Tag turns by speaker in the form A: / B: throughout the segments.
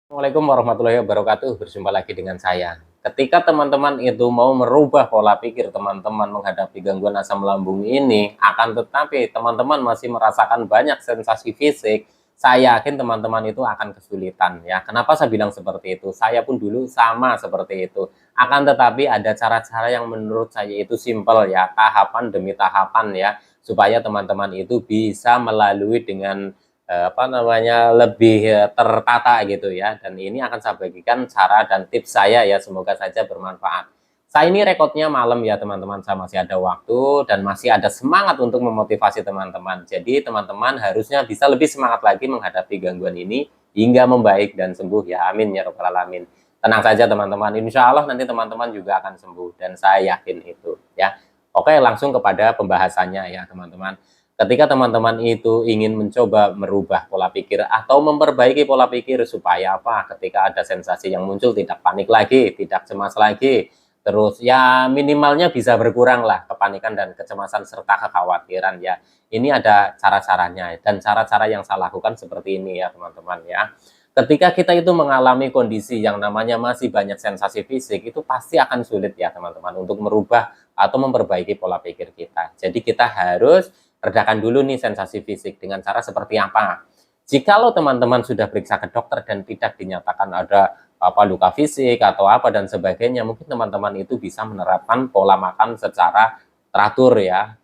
A: Assalamualaikum warahmatullahi wabarakatuh. Berjumpa lagi dengan saya. Ketika teman-teman itu mau merubah pola pikir teman-teman menghadapi gangguan asam lambung ini, akan tetapi teman-teman masih merasakan banyak sensasi fisik, saya yakin teman-teman itu akan kesulitan ya. Kenapa saya bilang seperti itu? Saya pun dulu sama seperti itu. Akan tetapi ada cara-cara yang menurut saya itu simpel ya, tahapan demi tahapan ya, supaya teman-teman itu bisa melalui dengan lebih tertata gitu ya. Dan ini akan saya bagikan cara dan tips saya ya, semoga saja bermanfaat. Saya ini rekodnya malam ya teman-teman, saya masih ada waktu dan masih ada semangat untuk memotivasi teman-teman. Jadi teman-teman harusnya bisa lebih semangat lagi menghadapi gangguan ini hingga membaik dan sembuh ya, amin ya robbal alamin. Tenang saja teman-teman, insya Allah nanti teman-teman juga akan sembuh dan saya yakin itu ya. Oke, langsung kepada pembahasannya ya teman-teman. Ketika teman-teman itu ingin mencoba merubah pola pikir atau memperbaiki pola pikir supaya apa? Ketika ada sensasi yang muncul tidak panik lagi, tidak cemas lagi, terus ya minimalnya bisa berkurang lah kepanikan dan kecemasan serta kekhawatiran ya. Ini ada cara-caranya dan cara-cara yang saya lakukan seperti ini ya teman-teman ya. Ketika kita itu mengalami kondisi yang namanya masih banyak sensasi fisik, itu pasti akan sulit ya teman-teman untuk merubah atau memperbaiki pola pikir kita. Jadi kita harus redakan dulu nih sensasi fisik dengan cara seperti apa. Jikalau teman-teman sudah periksa ke dokter dan tidak dinyatakan ada luka fisik atau apa dan sebagainya, mungkin teman-teman itu bisa menerapkan pola makan secara teratur ya.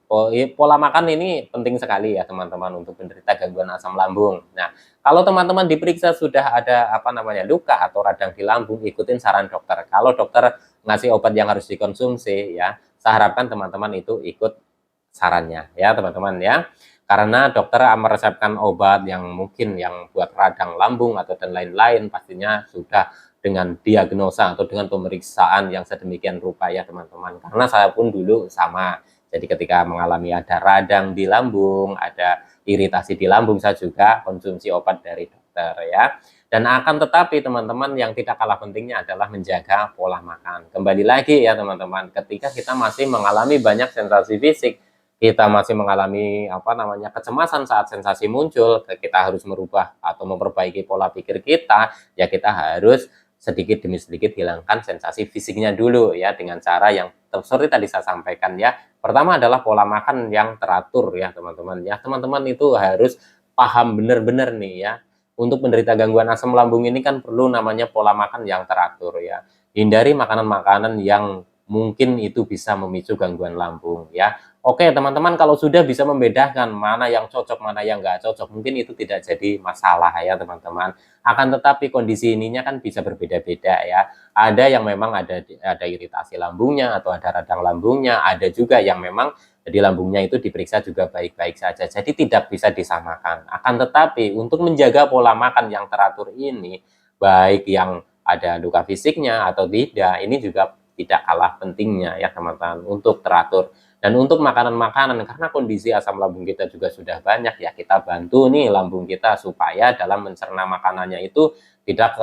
A: Pola makan ini penting sekali ya teman-teman untuk penderita gangguan asam lambung. Nah, kalau teman-teman diperiksa sudah ada luka atau radang di lambung, ikutin saran dokter. Kalau dokter ngasih obat yang harus dikonsumsi ya, saya harapkan teman-teman itu ikut sarannya ya teman-teman ya, karena dokter meresepkan obat yang mungkin yang buat radang lambung atau dan lain-lain pastinya sudah dengan diagnosa atau dengan pemeriksaan yang sedemikian rupa ya teman-teman, karena saya pun dulu sama. Jadi ketika mengalami ada radang di lambung, ada iritasi di lambung, saya juga konsumsi obat dari dokter ya. Dan akan tetapi teman-teman yang tidak kalah pentingnya adalah menjaga pola makan. Kembali lagi ya teman-teman, ketika kita masih mengalami banyak sensasi fisik, kita masih mengalami kecemasan saat sensasi muncul, kita harus merubah atau memperbaiki pola pikir kita, ya kita harus sedikit demi sedikit hilangkan sensasi fisiknya dulu ya, dengan cara yang seperti tadi saya sampaikan ya. Pertama adalah pola makan yang teratur ya teman-teman ya. Teman-teman itu harus paham benar-benar nih ya. Untuk penderita gangguan asam lambung ini kan perlu namanya pola makan yang teratur ya. Hindari makanan-makanan yang mungkin itu bisa memicu gangguan lambung ya. Oke teman-teman, kalau sudah bisa membedakan mana yang cocok, mana yang nggak cocok, mungkin itu tidak jadi masalah ya teman-teman. Akan tetapi kondisi ininya kan bisa berbeda-beda ya. Ada yang memang ada iritasi lambungnya atau ada radang lambungnya, ada juga yang memang di lambungnya itu diperiksa juga baik-baik saja. Jadi tidak bisa disamakan. Akan tetapi untuk menjaga pola makan yang teratur ini, baik yang ada luka fisiknya atau tidak, ini juga tidak kalah pentingnya ya teman-teman untuk teratur. Dan untuk makanan-makanan, karena kondisi asam lambung kita juga sudah banyak ya, kita bantu nih lambung kita supaya dalam mencerna makanannya itu tidak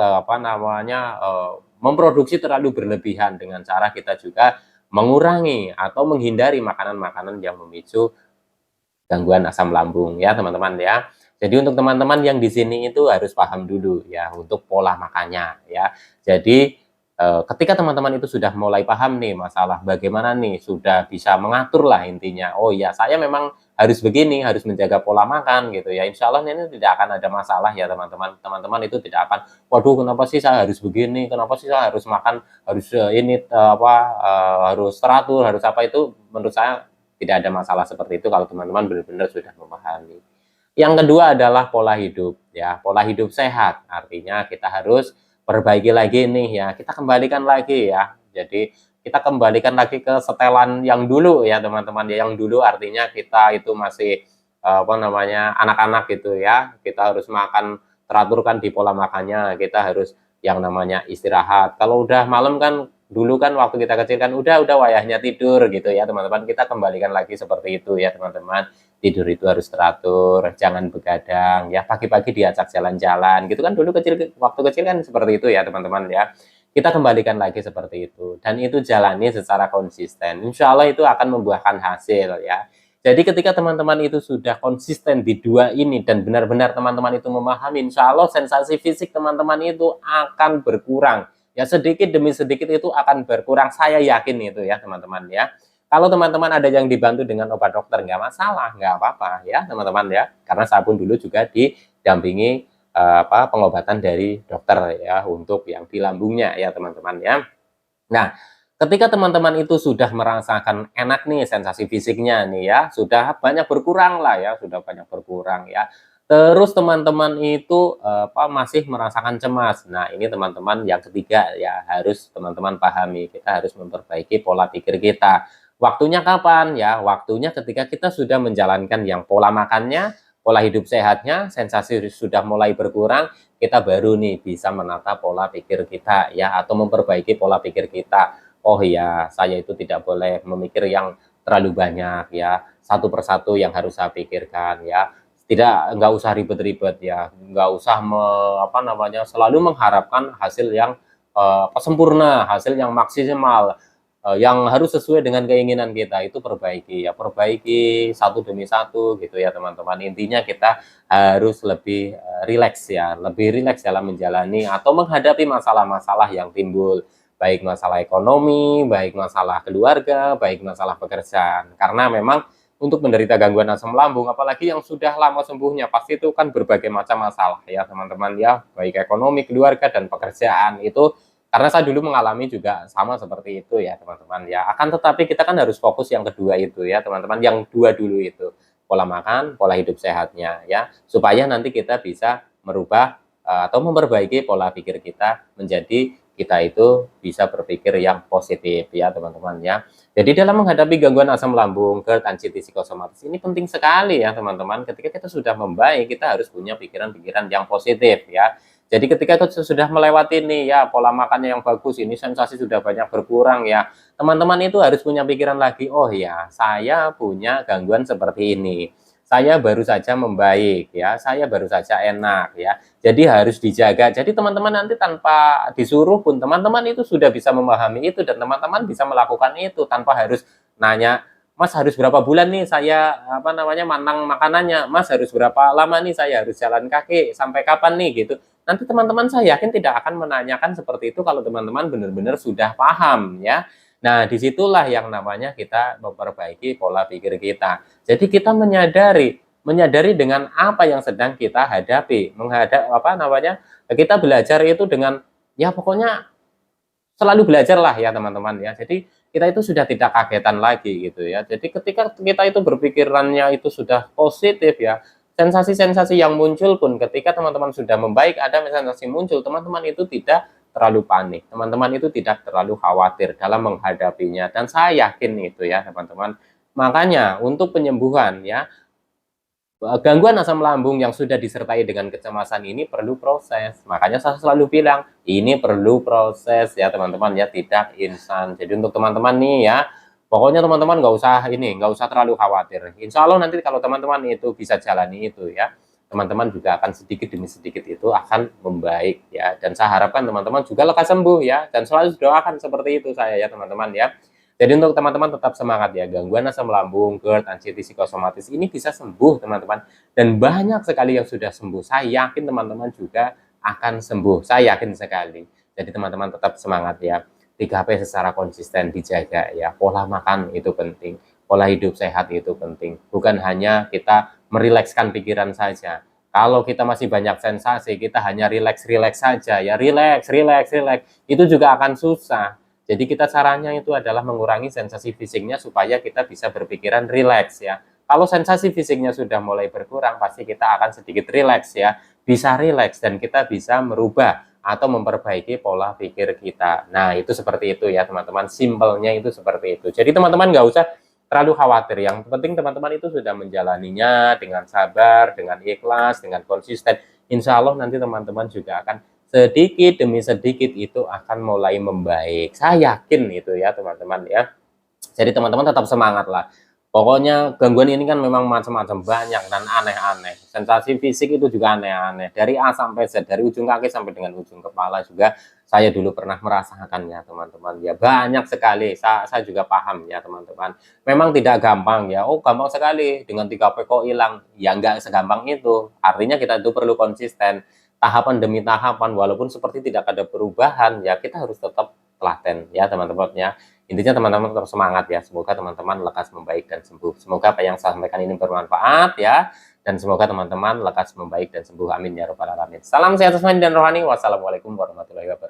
A: memproduksi terlalu berlebihan, dengan cara kita juga mengurangi atau menghindari makanan-makanan yang memicu gangguan asam lambung ya teman-teman ya. Jadi untuk teman-teman yang di sini itu harus paham dulu ya untuk pola makannya ya. Jadi ketika teman-teman itu sudah mulai paham nih masalah bagaimana nih, sudah bisa mengatur lah intinya. Oh ya, saya memang harus begini, harus menjaga pola makan gitu ya. Insya Allah ini tidak akan ada masalah ya teman-teman. Teman-teman itu tidak akan, waduh kenapa sih saya harus begini, kenapa sih saya harus makan, harus harus teratur, harus apa, itu menurut saya tidak ada masalah seperti itu kalau teman-teman benar-benar sudah memahami. Yang kedua adalah pola hidup ya, pola hidup sehat. Artinya kita harus perbaiki lagi nih ya, kita kembalikan lagi ya. Jadi kita kembalikan lagi ke setelan yang dulu ya teman-teman ya. Yang dulu artinya kita itu masih anak-anak gitu ya. Kita harus makan teratur kan di pola makannya, kita harus yang namanya istirahat. Kalau udah malam kan, dulu kan waktu kita kecil kan udah wayahnya tidur gitu ya teman-teman. Kita kembalikan lagi seperti itu ya teman-teman. Tidur itu harus teratur, jangan begadang ya, pagi-pagi diajak jalan-jalan gitu kan, dulu waktu kecil kan seperti itu ya teman-teman ya. Kita kembalikan lagi seperti itu dan itu jalani secara konsisten, insya Allah itu akan membuahkan hasil ya. Jadi ketika teman-teman itu sudah konsisten di dua ini dan benar-benar teman-teman itu memahami, insya Allah sensasi fisik teman-teman itu akan berkurang. Ya sedikit demi sedikit itu akan berkurang, saya yakin itu ya teman-teman ya. Kalau teman-teman ada yang dibantu dengan obat dokter, nggak masalah, nggak apa-apa ya teman-teman ya. Karena saya pun dulu juga didampingi pengobatan dari dokter ya untuk yang di lambungnya ya teman-teman ya. Nah, ketika teman-teman itu sudah merasakan enak nih sensasi fisiknya nih ya, sudah banyak berkurang lah ya, sudah banyak berkurang ya. Terus teman-teman itu masih merasakan cemas. Nah, ini teman-teman yang ketiga ya, harus teman-teman pahami, kita harus memperbaiki pola pikir kita. Waktunya kapan ya? Waktunya ketika kita sudah menjalankan yang pola makannya, pola hidup sehatnya, sensasi sudah mulai berkurang, kita baru nih bisa menata pola pikir kita ya, atau memperbaiki pola pikir kita. Oh ya, saya itu tidak boleh memikir yang terlalu banyak ya, satu persatu yang harus saya pikirkan ya. Nggak usah ribet-ribet ya, nggak usah selalu mengharapkan hasil yang sempurna, hasil yang maksimal, yang harus sesuai dengan keinginan kita. Itu perbaiki satu demi satu gitu ya teman-teman. Intinya kita harus lebih rileks ya, lebih rileks dalam menjalani atau menghadapi masalah-masalah yang timbul, baik masalah ekonomi, baik masalah keluarga, baik masalah pekerjaan. Karena memang untuk menderita gangguan asam lambung, apalagi yang sudah lama sembuhnya, pasti itu kan berbagai macam masalah ya teman-teman ya, baik ekonomi, keluarga, dan pekerjaan. Itu karena saya dulu mengalami juga sama seperti itu ya teman-teman ya. Akan tetapi kita kan harus fokus yang kedua itu ya teman-teman, yang dua dulu itu, pola makan, pola hidup sehatnya ya, supaya nanti kita bisa merubah atau memperbaiki pola pikir kita menjadi kita itu bisa berpikir yang positif ya teman-teman ya. Jadi dalam menghadapi gangguan asam lambung, GERD, anxiety psikosomatis ini penting sekali ya teman-teman. Ketika kita sudah membaik, kita harus punya pikiran-pikiran yang positif ya. Jadi ketika kita sudah melewati nih ya pola makannya yang bagus, ini sensasi sudah banyak berkurang ya, teman-teman itu harus punya pikiran lagi, oh ya saya punya gangguan seperti ini, saya baru saja membaik ya, saya baru saja enak ya, jadi harus dijaga. Jadi teman-teman nanti tanpa disuruh pun teman-teman itu sudah bisa memahami itu, dan teman-teman bisa melakukan itu tanpa harus nanya, Mas harus berapa bulan nih saya mantang makanannya, Mas harus berapa lama nih saya harus jalan kaki, sampai kapan nih gitu. Nanti teman-teman saya yakin tidak akan menanyakan seperti itu kalau teman-teman benar-benar sudah paham ya. Nah, disitulah yang namanya kita memperbaiki pola pikir kita. Jadi kita menyadari dengan apa yang sedang kita hadapi, kita belajar itu dengan ya pokoknya selalu belajar lah ya teman-teman ya. Jadi kita itu sudah tidak kagetan lagi gitu ya. Jadi ketika kita itu berpikirannya itu sudah positif ya, sensasi-sensasi yang muncul pun ketika teman-teman sudah membaik, ada sensasi muncul, teman-teman itu tidak terlalu panik, teman-teman itu tidak terlalu khawatir dalam menghadapinya, dan saya yakin itu ya teman-teman. Makanya untuk penyembuhan ya, gangguan asam lambung yang sudah disertai dengan kecemasan ini perlu proses. Makanya saya selalu bilang, ini perlu proses ya teman-teman ya, tidak instan. Jadi untuk teman-teman nih ya, pokoknya teman-teman nggak usah terlalu khawatir. Insya Allah nanti kalau teman-teman itu bisa jalani itu ya, teman-teman juga akan sedikit demi sedikit itu akan membaik ya. Dan saya harapkan teman-teman juga lekas sembuh ya, dan selalu doakan seperti itu saya ya teman-teman ya. Jadi untuk teman-teman tetap semangat ya, gangguan asam lambung, GERD, anxiety psikosomatis ini bisa sembuh teman-teman. Dan banyak sekali yang sudah sembuh. Saya yakin teman-teman juga akan sembuh. Saya yakin sekali. Jadi teman-teman tetap semangat ya. 3P secara konsisten dijaga ya. Pola makan itu penting. Pola hidup sehat itu penting. Bukan hanya kita merilekskan pikiran saja. Kalau kita masih banyak sensasi, kita hanya rileks-rileks saja ya. Rileks. Itu juga akan susah. Jadi kita caranya itu adalah mengurangi sensasi fisiknya supaya kita bisa berpikiran rileks ya. Kalau sensasi fisiknya sudah mulai berkurang, pasti kita akan sedikit rileks ya. Bisa rileks dan kita bisa merubah atau memperbaiki pola pikir kita. Nah, itu seperti itu ya teman-teman. Simpelnya itu seperti itu. Jadi teman-teman nggak usah terlalu khawatir. Yang penting teman-teman itu sudah menjalaninya dengan sabar, dengan ikhlas, dengan konsisten. Insya Allah nanti teman-teman juga akan sedikit demi sedikit itu akan mulai membaik. Saya yakin itu ya teman-teman ya. Jadi teman-teman tetap semangat lah. Pokoknya gangguan ini kan memang macam-macam, banyak dan aneh-aneh. Sensasi fisik itu juga aneh-aneh, dari A sampai Z, dari ujung kaki sampai dengan ujung kepala juga saya dulu pernah merasakan ya teman-teman. Ya banyak sekali, saya juga paham ya teman-teman. Memang tidak gampang ya, oh gampang sekali, dengan 3P kok hilang. Ya nggak segampang itu, artinya kita itu perlu konsisten. Tahapan demi tahapan, walaupun seperti tidak ada perubahan, ya kita harus tetap telaten ya teman-teman ya. Intinya teman-teman tetap semangat ya. Semoga teman-teman lekas membaik dan sembuh. Semoga apa yang saya sampaikan ini bermanfaat ya. Dan semoga teman-teman lekas membaik dan sembuh. Amin ya rabbal alamin. Salam sehat jasmani dan rohani. Wassalamualaikum warahmatullahi wabarakatuh.